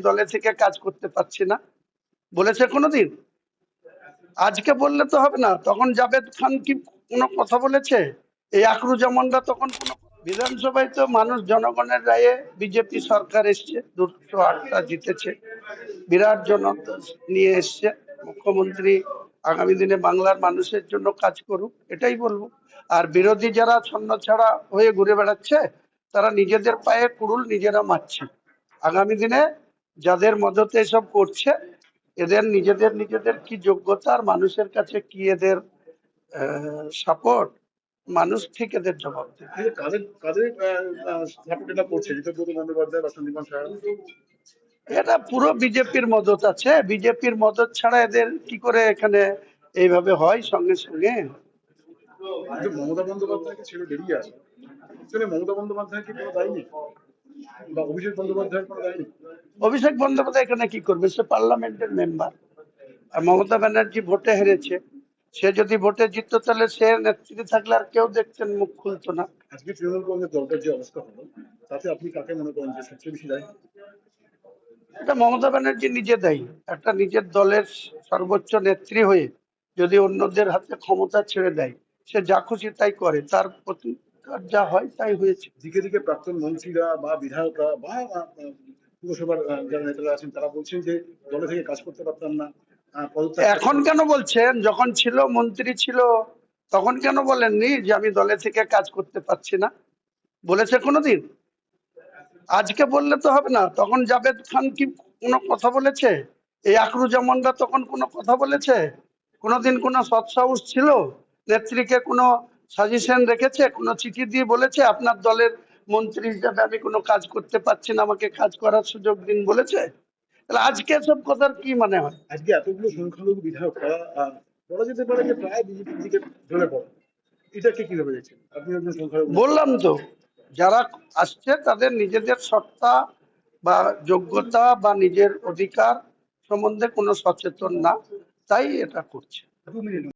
দলে থেকে কাজ করতে পারছি না বলেছে কোনোদিন? আজকে বললে তো হবে না। তখন জাভেদ খান কি কোনো কথা বলেছে? এই আকরুজ্জামানরা তখন কোনো বিধানসভায় তো মানুষ জনগণের রায়ে বিজেপি সরকার এসছে, 208টা জিতেছে, বিরাট জনতা নিয়ে এসছে। মুখ্যমন্ত্রী আগামী দিনে বাংলার মানুষের জন্য কাজ করুক, এটাই বলবো। আর বিরোধী যারা ছন্নছাড়া হয়ে ঘুরে বেড়াচ্ছে, তারা নিজেদের পায়ে কুড়ুল নিজেরা মারছে। আগামী দিনে যাদের মদতে এসব করছে, এদের নিজেদের কি যোগ্যতা আর মানুষের কাছে কি এদের সাপোর্ট, মানুষ ঠিক এদের জবাব দেবে। এটা পুরো বিজেপির মদত আছে। বিজেপির মদত ছাড়া এদের কি করে এখানে এইভাবে হয় সঙ্গে সঙ্গে? মমতা বন্দ্যোপাধ্যায়কে ছেড়ে বেরিয়ে আসে, মমতা বন্দ্যোপাধ্যায় কি কোনো দায়ী নেই বা অভিষেক বন্দ্যোপাধ্যায়ের কোনো দায়ী নেই? অভিষেক বন্দ্যোপাধ্যায় এখানে কি করবে? সে পার্লামেন্টের মেম্বার। আর মমতা ব্যানার্জি ভোটে হেরেছে। সে যদি ভোটে জিততো তাহলে সে নেত্রী থাকলে আর কেউ দেখতেন মুখ খুলতো না। আজকে তৃণমূল কংগ্রেস দলটার যে অবস্থা হলো, তাতে আপনি কাকে মনে করেন যে সবচেয়ে বেশি দায়ী? এটা মমতা ব্যানার্জি নিজে দায়ী। একটা নিজের দলের সর্বোচ্চ নেত্রী হয়ে যদি অন্যদের হাতে ক্ষমতা ছেড়ে দেয়, সে যা খুশি তাই করে, তার প্রতিকার যা হয় তাই হয়েছে। দিকে দিকে প্রাক্তন মন্ত্রীরা বা বিধায়করা বা পুরসভার যারা নেতারা আছেন, তারা বলছেন যে দলে থেকে কাজ করতে পারতাম না। এখন কেন বলছেন? যখন ছিল, মন্ত্রী ছিল, তখন কেন বলেননি যে আমি দলে থেকে কাজ করতে পারছি না? বলেছে কোনোদিন? আজকে বললে তো হবে না। তখন জাভেদ খান কি কোনো কথা বলেছে? এই আকরুজ্জামানরা তখন কোনো কথা বলেছে? কোনোদিন কোনো সৎসাহস ছিল? নেত্রীকে কোনো সাজেশন রেখেছে? কোনো চিঠি দিয়ে বলেছে আপনার দলের মন্ত্রী হিসাবে আমি কোনো কাজ করতে পারছি না, আমাকে কাজ করার সুযোগ দিন বলেছে? তাহলে আজকে এসব কথার কি মানে হয়? আজকে এতগুলো সংখ্যালঘু বিধায়ক তারা বলা যেতে পারে যে প্রায় বিজেপির দিকে ঢলে পড়ে, এটাকে কিভাবে দেখছেন আপনি? একজন সংখ্যালঘু। বললাম তো, যারা আসছে তাদের নিজেদের সত্তা বা যোগ্যতা বা নিজের অধিকার সম্বন্ধে কোনো সচেতন না, তাই এটা করছে।